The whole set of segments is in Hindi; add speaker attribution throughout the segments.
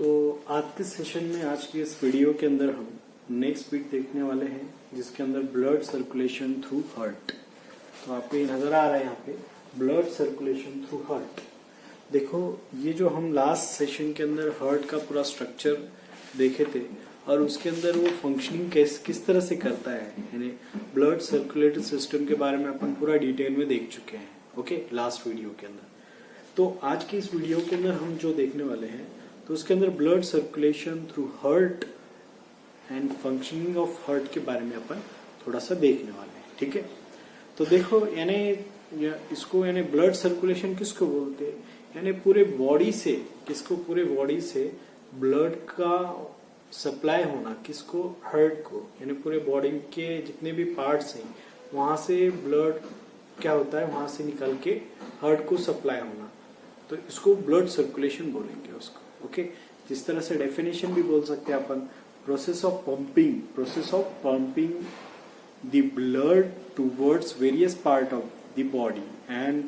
Speaker 1: तो आज के सेशन में, आज के इस वीडियो के अंदर हम नेक्स्ट बीट देखने वाले हैं जिसके अंदर ब्लड सर्कुलेशन थ्रू हार्ट। तो आपको ये नजर आ रहा है यहाँ पे ब्लड सर्कुलेशन थ्रू हार्ट। देखो ये जो हम लास्ट सेशन के अंदर हार्ट का पूरा स्ट्रक्चर देखे थे और उसके अंदर वो फंक्शनिंग किस तरह से करता है, यानी ब्लड सर्कुलेटरी सिस्टम के बारे में अपन पूरा डिटेल में देख चुके हैं। ओके, लास्ट वीडियो के अंदर। तो आज की इस वीडियो के अंदर हम जो देखने वाले हैं तो उसके अंदर blood circulation through heart and functioning of heart के बारे में अपन थोड़ा सा देखने वाले हैं। ठीक है, तो देखो यानी इसको यानी ब्लड सर्कुलेशन किसको बोलते हैं, यानी पूरे बॉडी से पूरे बॉडी से ब्लड का सप्लाई होना किसको, हार्ट को, यानी पूरे बॉडी के जितने भी पार्ट्स हैं वहां से ब्लड क्या होता है, वहां से निकल के हार्ट को सप्लाई होना, तो इसको ब्लड सर्कुलेशन बोलेंगे उसको। ओके, जिस तरह से डेफिनेशन भी बोल सकते हैं अपन, process of pumping the blood towards various part of the body and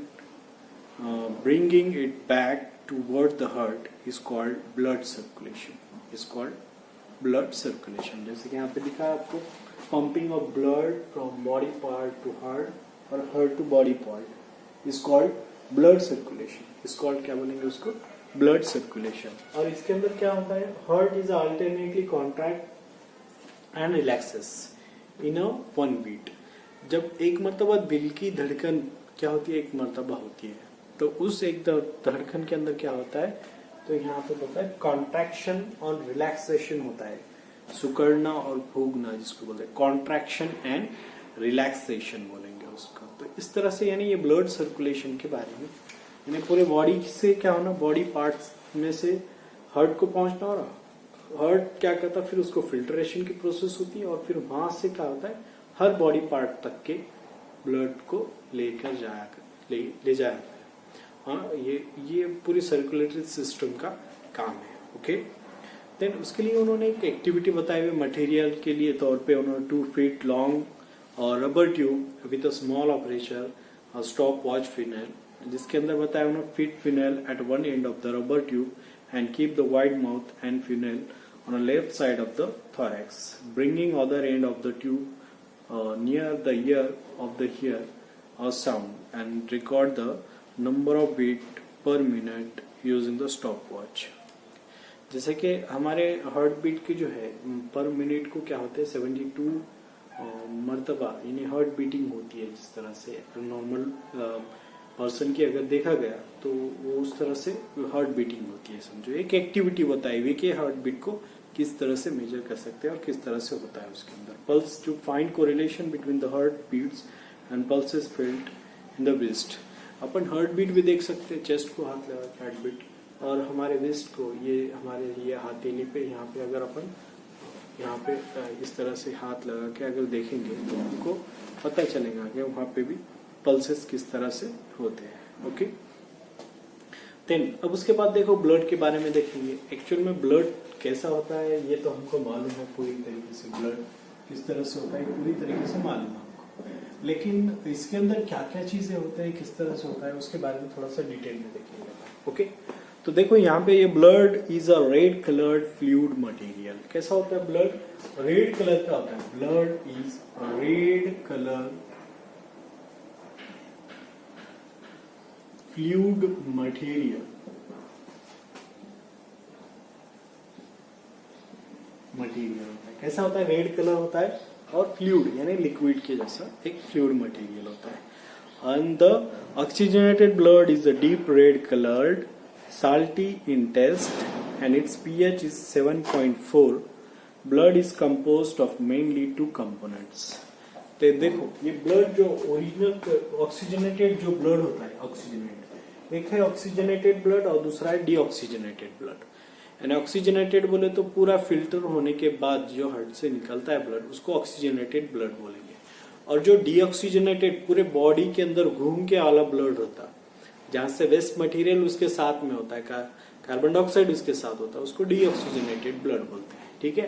Speaker 1: bringing it back toward the heart is called blood circulation. जैसे कि यहाँ पे दिखा है आपको, pumping of blood from body part to heart और heart to body part is called blood circulation. Is called क्या बोलेंगे उसको, ब्लड सर्कुलेशन। और इसके अंदर क्या होता है, heart is alternately contract and relaxes in a one beat. जब एक मर्तबा दिल की धड़कन क्या होती है, एक मर्तबा होती है, तो उस एक धड़कन के अंदर क्या होता है, तो यहाँ पे होता है कॉन्ट्रैक्शन और रिलैक्सेशन होता है, सुकड़ना और फूगना जिसको बोलते हैं, कॉन्ट्रैक्शन एंड रिलैक्सेशन बोलेंगे उसको। तो इस तरह से यानी ये ब्लड सर्कुलेशन के बारे में, यानी पूरे बॉडी से क्या होना, बॉडी पार्ट्स में से हार्ट को पहुंचना, और हार्ट क्या करता है, फिर उसको फिल्ट्रेशन की प्रोसेस होती है और फिर वहां से क्या होता है, हर बॉडी पार्ट तक के ब्लड को लेकर ले जाया है। हाँ, ये पूरी सर्कुलेटरी सिस्टम का काम है। ओके, देन उसके लिए उन्होंने एक एक्टिविटी बताई हुई मटेरियल के लिए तौर पे, उन्होंने 2 फीट लॉन्ग और rubber tube with a small operation और स्टॉप वॉच फिनेल, जिसके अंदर बताया उन्होंने fit funnel at one end of the rubber tube and keep the wide mouth and funnel on the left side of the thorax, bringing other end of the tube near the ear of the hear or sound and record the number of beat per minute using the stopwatch। जैसे कि हमारे हार्ट बीट की जो है पर मिनट को क्या होते हैं 72 मर्तबा यानी हार्ट बीटिंग होती है। जिस तरह से नॉर्मल पर्सन की अगर देखा गया तो वो उस तरह से हार्ट बीटिंग होती है। समझो एक एक्टिविटी बताई हुई कि हार्ट बीट को किस तरह से मेजर कर सकते हैं और किस तरह से होता है उसके अंदर। Pulse to find correlation between the heartbeats and pulses felt in the wrist. अपन हार्ट बीट भी देख सकते हैं, चेस्ट को हाथ लगा के हार्ट बीट, और हमारे वेस्ट को, ये हमारे ये हथेली पे, यहाँ पे अगर अपन यहाँ पे इस तरह से हाथ लगा के अगर देखेंगे तो हमको पता चलेगा कि वहाँ पे भी पल्सेस किस तरह से होते हैं। ओके, देन अब उसके बाद देखो ब्लड के बारे में देखेंगे। एक्चुअल में ब्लड कैसा होता है ये तो हमको मालूम है पूरी तरीके से, ब्लड किस तरह से होता है पूरी तरीके से मालूम है हमको, लेकिन इसके अंदर क्या क्या चीजें होते हैं, किस तरह से होता है, उसके बारे में थोड़ा सा डिटेल में देखेंगे। ओके, तो देखो यहाँ पे ये blood is a red coloured fluid material. कैसा होता है ब्लड, रेड कलर का होता है। Blood is a red colour fluid material. होता है, कैसा होता है, रेड कलर होता है और फ्लूइड यानी लिक्विड के जैसा एक फ्लूइड मटेरियल होता है। And the oxygenated blood is a deep red coloured, salty in taste and its pH is 7.4. Blood is composed of mainly 2 components। तो देखो ये ब्लड जो ओरिजिनल ऑक्सीजनेटेड जो ब्लड होता है, ऑक्सीजनेट, एक है ऑक्सीजनेटेड ब्लड और दूसरा है डीऑक्सीजनेटेड ब्लड। यानी ऑक्सीजनेटेड बोले तो पूरा फिल्टर होने के बाद जो हार्ट से निकलता है ब्लड, उसको ऑक्सीजनेटेड ब्लड बोलेंगे। और जो डीऑक्सीजनेटेड पूरे बॉडी के अंदर घूम के आला ब्लड होता है, जहां से वेस्ट मटेरियल उसके साथ में होता है, कार्बन डाइऑक्साइड उसके साथ होता है, उसको डीऑक्सीजनेटेड ब्लड बोलते हैं। ठीक है,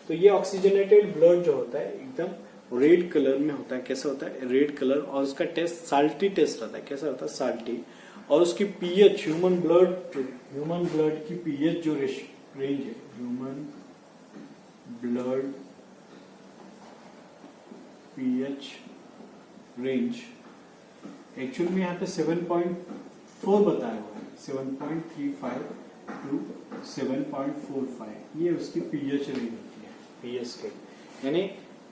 Speaker 1: तो ये ऑक्सीजनेटेड ब्लड जो होता है एकदम रेड कलर में होता है। कैसा होता है, रेड कलर, और उसका टेस्ट साल्टी टेस्ट रहता है। कैसा होता है, साल्टी। और उसकी पीएच, ह्यूमन ब्लड की पीएच जो रेंज है, human blood pH range. Actual में यहाँ पे 7.4 बताया हुआ है, 7.35 टू 7.45 ये उसकी पीएच रेंज होती है, पीएच स्केल। यानी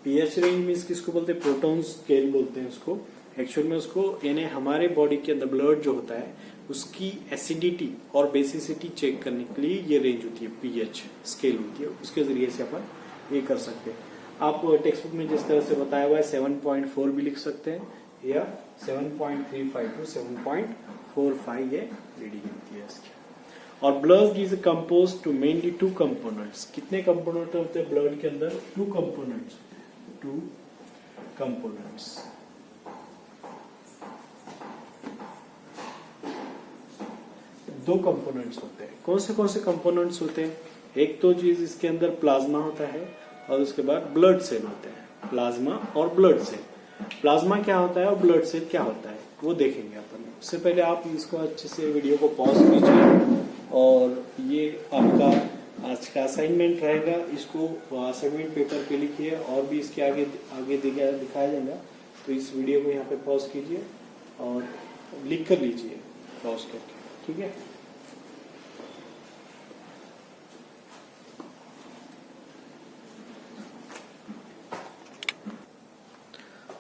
Speaker 1: पीएच रेंज मीन्स किसको बोलते हैं, प्रोटॉन स्केल बोलते हैं उसको। एक्चुअल में उसको यानी हमारे बॉडी के अंदर ब्लड जो होता है उसकी एसिडिटी और बेसिसिटी चेक करने के लिए ये रेंज होती है, पीएच स्केल होती है, उसके जरिए से अपन ये कर सकते हैं। आप टेक्स्ट बुक में जिस तरह से बताया हुआ है 7.4 भी लिख सकते हैं या 7.35 टू 7.45 ये रीडिंग होती है इसकी। और blood is compose to mainly two components. कितने कंपोनेंट होते हैं ब्लड के अंदर? Two components, two components. दो कंपोनेंट्स होते हैं। कौन से कंपोनेंट्स होते हैं? एक तो चीज इसके अंदर प्लाज्मा होता है और उसके बाद ब्लड सेल होते हैं। प्लाज्मा और ब्लड सेल। प्लाज्मा क्या होता है और ब्लड सेल क्या होता है वो देखेंगे अपन। उससे पहले आप इसको अच्छे से वीडियो को पॉज कीजिए और ये आपका आज का असाइनमेंट रहेगा। इसको असाइनमेंट पेपर पे लिखिए और भी इसके आगे दिखाया जाएगा। तो इस वीडियो को यहाँ पे पॉज कीजिए और लिख कर लीजिए पॉज करके, ठीक है।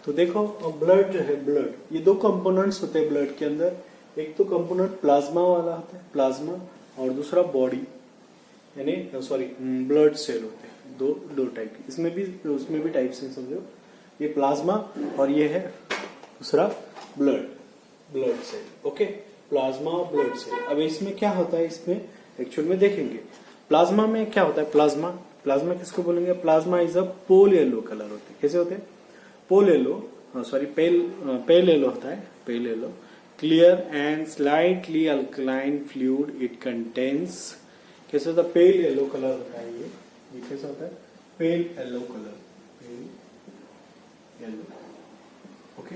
Speaker 1: तो देखो ब्लड जो है, ब्लड ये दो कंपोनेंट्स होते हैं ब्लड के अंदर। एक तो कंपोनेंट प्लाज्मा वाला होता है, प्लाज्मा, और दूसरा बॉडी यानी ब्लड सेल होते हैं। दो टाइप के, उसमें भी टाइप्स हैं समझो। ये प्लाज्मा और ये है दूसरा ब्लड सेल। ओके, प्लाज्मा और ब्लड सेल। अब इसमें क्या होता है, इसमें एक्चुअल में देखेंगे प्लाज्मा में क्या होता है। प्लाज्मा किसको बोलेंगे? Plasma is a pale yellow colour होते हैं। कैसे होते हैं? पोल येलो, पेल येलो होता है, pale yellow, clear and slightly alkaline fluid it contains. कैसे होता है? पेल येलो कलर होता है ये कैसा होता है? Pale yellow colour, pale yellow. Okay,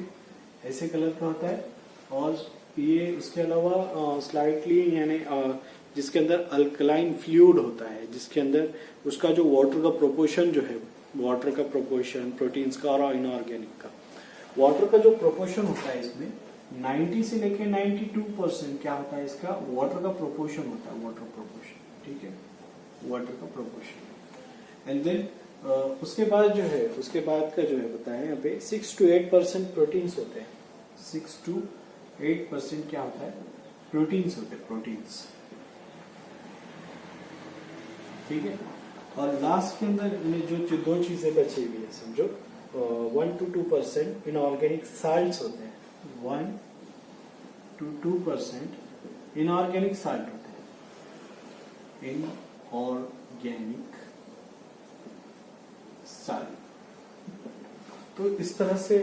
Speaker 1: ऐसे कलर का होता है। और ये इसके अलावा स्लाइटली यानी जिसके अंदर अल्कलाइन फ्लूइड होता है, जिसके अंदर उसका जो वाटर का प्रोपोर्शन जो है, वाटर का प्रोपोर्शन, प्रोटीन्स का और इनऑर्गेनिक का, वाटर का जो प्रोपोर्शन होता है इसमें 90 से लेके 92% क्या होता है इसका? वाटर का प्रोपोर्शन होता है, वाटर प्रोपोर्शन, ठीक है, वाटर का प्रोपोर्शन। एंड देन उसके बाद जो है, उसके बाद का जो है बताया यहाँ पे 6 to 8% प्रोटीन्स होते हैं। 6 to 8% क्या होता है? प्रोटीन्स होते हैं, प्रोटीन्स, ठीक है। और लास्ट के अंदर जो दो चीजें बची हुई है समझो, 1 to 2% इनऑर्गेनिक साल्ट्स होते हैं। 1 to 2% इनऑर्गेनिक साल्ट होते हैं, इनऑर्गेनिक साल्ट। तो इस तरह से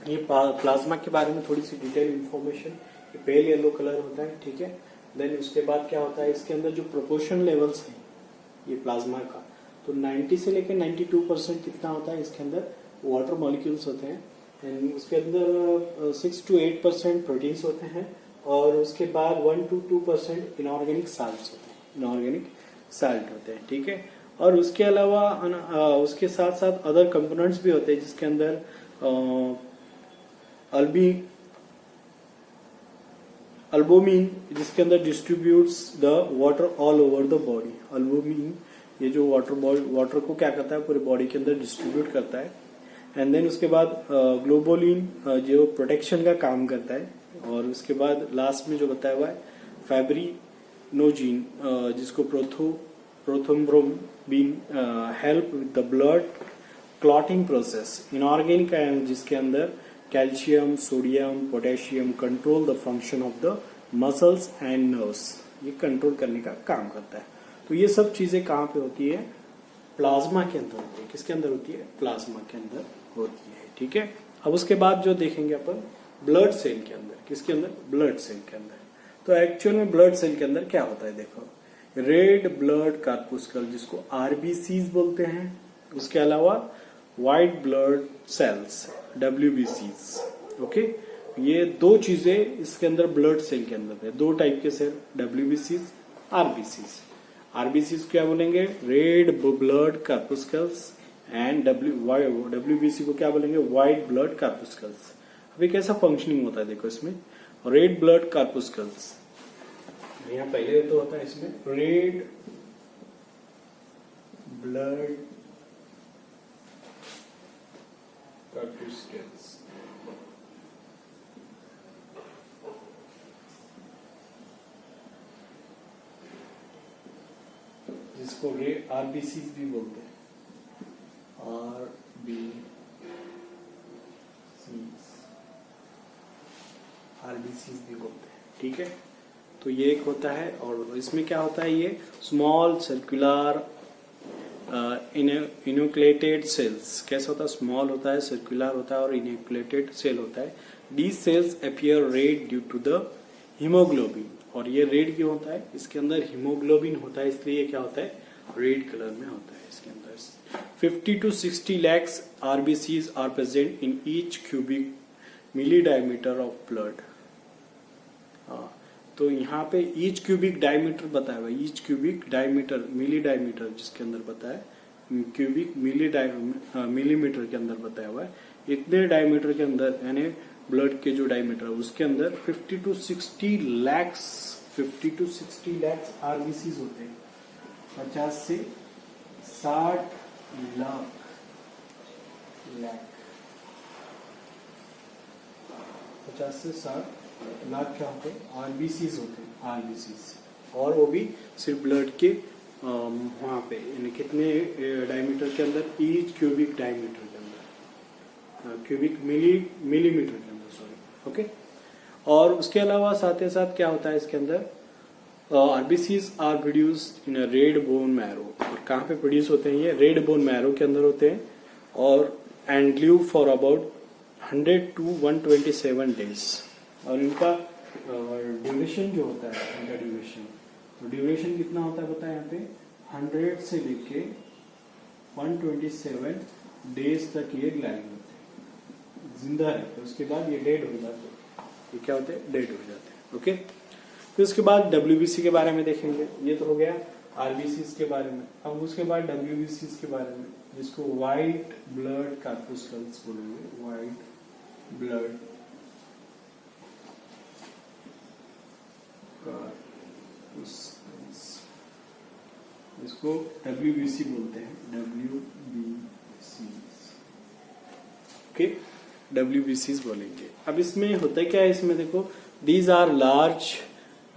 Speaker 1: ये प्लाज्मा के बारे में थोड़ी सी डिटेल इंफॉर्मेशन। ये पेल येलो कलर होता है, ठीक है। देन उसके बाद क्या होता है, इसके अंदर जो प्रोपोर्शन लेवल्स हैं ये प्लाज्मा का, तो 90 से लेकर 92% कितना होता है इसके अंदर? वाटर मॉलिक्यूल्स होते हैं। एंड उसके अंदर 6 to 8% प्रोटीन्स होते हैं। और उसके बाद 1 to 2% इनऑर्गेनिक साल्ट्स होते हैं, इनऑर्गेनिक साल्ट होते हैं, ठीक है। और उसके अलावा उसके साथ साथ अदर कंपोनेंट्स भी होते हैं, जिसके अंदर अल्बुमिन, जिसके अंदर distributes the water all over the body. Albumin ये जो वाटर को क्या करता है, पूरे बॉडी के अंदर डिस्ट्रीब्यूट करता है। एंड देन उसके बाद ग्लोबुलिन जो प्रोटेक्शन का काम करता है। और उसके बाद लास्ट में जो बताया हुआ है फाइब्रिनोजिन, जिसको prothrombin help with the blood clotting process. Inorganic ion जिसके अंदर calcium, sodium, potassium control the function of the muscles and nerves, ये कंट्रोल करने का काम करता है। तो ये सब चीजें कहाँ पे होती है? प्लाज्मा के अंदर होती है। किसके अंदर होती है? प्लाज्मा के अंदर होती है, ठीक है। अब उसके बाद जो देखेंगे अपन ब्लड सेल के अंदर। किसके अंदर? ब्लड सेल के अंदर। तो एक्चुअल में ब्लड सेल के अंदर क्या होता है देखो, रेड ब्लड कार्पुस्कल जिसको आरबीसीज बोलते हैं, उसके अलावा white blood cells WBCs। Okay, ये दो चीजें इसके अंदर ब्लड सेल के अंदर है। दो टाइप के सेल, WBCs, RBCs। आरबीसी क्या बोलेंगे, रेड ब्लड कार्पुस्कल्स, एंड डब्ल्यूबीसी को क्या बोलेंगे, व्हाइट ब्लड कार्पुस्कल्स। अभी कैसा फंक्शनिंग होता है देखो इसमें, रेड ब्लड कार्पुस्कल्स, यहाँ पहले तो होता है इसमें रेड ब्लड कार्पुस्कल्स, जिसको आरबीसी भी बोलते हैं, आरबीसी भी बोलते हैं, ठीक है। तो ये एक होता है, और इसमें क्या होता है, ये स्मॉल सर्कुलर इन्यूक्लिएटेड सेल्स, कैसा होता है, स्मॉल होता है, सर्कुलर होता है और इन्यूक्लिएटेड सेल होता है। These cells appear red due to the haemoglobin, और ये रेड क्यों होता है, इसके अंदर हीमोग्लोबिन होता है, इसलिए क्या होता है, रेड कलर में होता है इसके अंदर। 50 to 60 lakhs RBCs are present in each cubic milli diameter of blood। तो यहाँ पे ईच क्यूबिक डायमीटर बताया हुआ है, ईच क्यूबिक डायमीटर, मिली डायमीटर जिसके अंदर बताया, क्यूबिक मिलीमीटर के अंदर बताया हुआ है, इतने डायमीटर के अंदर यानी ब्लड के जो डायमीटर उसके अंदर 50 to 60 lakhs आरबीसीज होते हैं, 50 से 60 लाख 50 से 60 लाख क्या होते हैं, आरबीसीज होते हैं, आरबीसीज, और वो भी सिर्फ ब्लड के वहां पे, यानी कितने डायमीटर के अंदर, ईच क्यूबिक डायमीटर के अंदर, क्यूबिक मिलीमीटर के अंदर, सॉरी, ओके। और उसके अलावा साथ ही साथ क्या होता है इसके अंदर, RBCs are produced in red bone marrow, और कहाँ पे प्रोड्यूस होते हैं, ये रेड बोन मैरो के अंदर होते हैं, और and live for about 100 to 127 days, और इनका ड्यूरेशन जो होता है, इनका ड्यूरेशन कितना होता है पता है, यहाँ पे 100 से लेके 127 डेज तक ये लाइव होते हैं, जिंदा रहते हैं, उसके बाद ये डेड हो जाते हैं, ये क्या होते हैं, डेड हो जाते हैं, ओके। फिर उसके बाद डब्ल्यूबीसी के बारे में देखेंगे, ये तो हो गया आरबीसी के बारे में। अब उसके बाद डब्ल्यूबीसी के बारे में, जिसको व्हाइट ब्लड कार्पुस्कल्स बोलेंगे, व्हाइट ब्लड कार्पुस्कल्स, इसको डब्ल्यूबीसी बोलते हैं, डब्ल्यूबीसी, ओके, डब्ल्यूबीसी बोलेंगे। अब इसमें होता है क्या है, इसमें देखो, these are large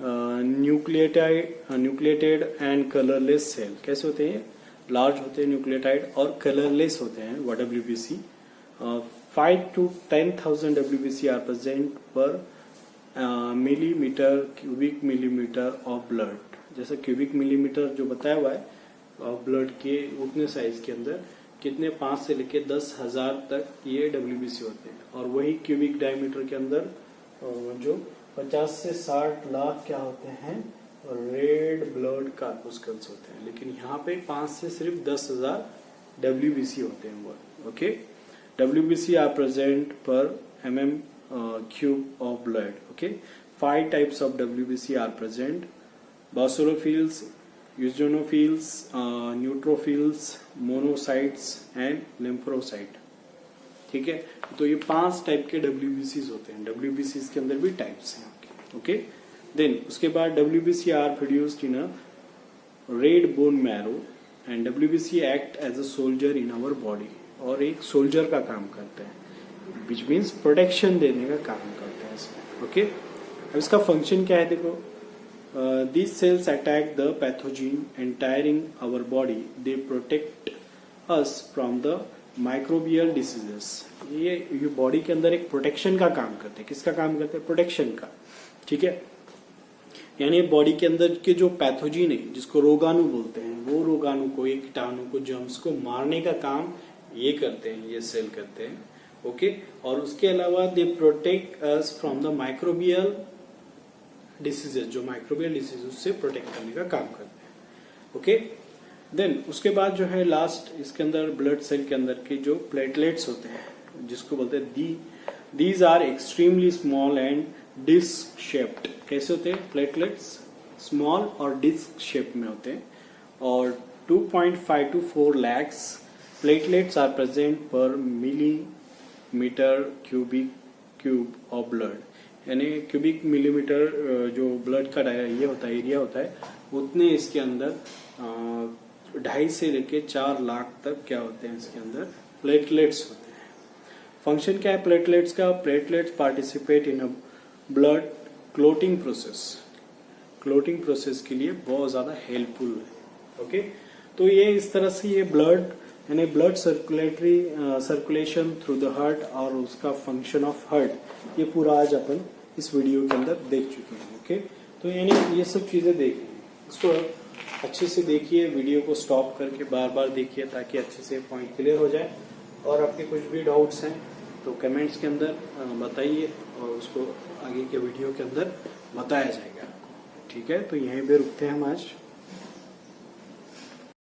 Speaker 1: nucleated and colourless cell, कैसे होते हैं, लार्ज होते हैं, न्यूक्लियोटाइड और कलरलेस होते हैं, वो WBC. 5 to 10,000 WBC are present per millimetre, cubic millimetre of blood, जैसे क्यूबिक मिलीमीटर जो बताया हुआ है ब्लड के उतने साइज के अंदर कितने, 5 से लेके 10,000 तक ये डब्ल्यूबीसी होते हैं, और वही क्यूबिक डायमीटर के अंदर जो 50 से 60 लाख क्या होते हैं, रेड ब्लड कार्पुस्कल्स होते हैं, लेकिन यहाँ पे 5 से सिर्फ 10,000 WBC होते हैं वो, okay. WBC are present per mm cube of blood, okay. 5 types of WBC are present, basophils, eosinophils, neutrophils, monocytes and lymphocyte, ठीक है। तो ये 5 टाइप के WBCs होते हैं, WBCs के अंदर भी टाइप्स हैं, ओके। देन उसके बाद WBC are produced in a red bone marrow, and WBC act as a soldier in our body, और एक सोल्जर का काम करते हैं, विच मीन्स प्रोटेक्शन देने का काम करते हैं इसमें, ओके। अब इसका फंक्शन क्या है देखो, these cells attack the pathogen entering our body, they protect us from the microbial diseases। ये बॉडी के अंदर एक प्रोटेक्शन का काम करते हैं, किसका काम करते हैं, प्रोटेक्शन का, ठीक है। यानी बॉडी के अंदर के जो पैथोजन है, जिसको रोगाणु बोलते हैं, वो रोगाणु को, एक कीटाणु को, जर्म्स को मारने का काम ये करते हैं, ये सेल करते हैं, ओके। और उसके अलावा they protect us from the microbial diseases, जो माइक्रोबियल डिसीज उससे प्रोटेक्ट करने का काम करते हैं, ओके। देन उसके बाद जो है लास्ट, इसके अंदर ब्लड सेल के अंदर के जो प्लेटलेट्स होते हैं, जिसको बोलते हैं these are extremely small and disc shaped, कैसे होते हैं प्लेटलेट्स, स्मॉल और डिस्क शेप में होते हैं, और 2.5 to 4 lakhs platelets are present per millimeter cube of blood. यानी क्यूबिक मिलीमीटर जो ब्लड का ये होता है, एरिया होता है, उतने इसके अंदर 2.5 से लेके 4 लाख तक क्या होते हैं इसके अंदर प्लेटलेट्स होते हैं। फंक्शन क्या है प्लेटलेट्स का? Platelets participate in a blood clotting process. Clotting process के लिए बहुत ज्यादा हेल्पफुल है। ओके, तो ये इस तरह से ये ब्लड यानी blood circulation through the heart और उसका फंक्शन ऑफ हार्ट, ये पूरा आज अपन इस वीडियो के अंदर देख चुके हैं। ओके, तो यानी ये सब चीजें देख ली, इसको अच्छे से देखिए, वीडियो को स्टॉप करके बार बार देखिए ताकि अच्छे से पॉइंट क्लियर हो जाए। और आपके कुछ भी डाउट्स हैं तो कमेंट्स के अंदर बताइए और उसको आगे के वीडियो के अंदर बताया जाएगा। ठीक है, तो यहीं पे रुकते हैं हम आज।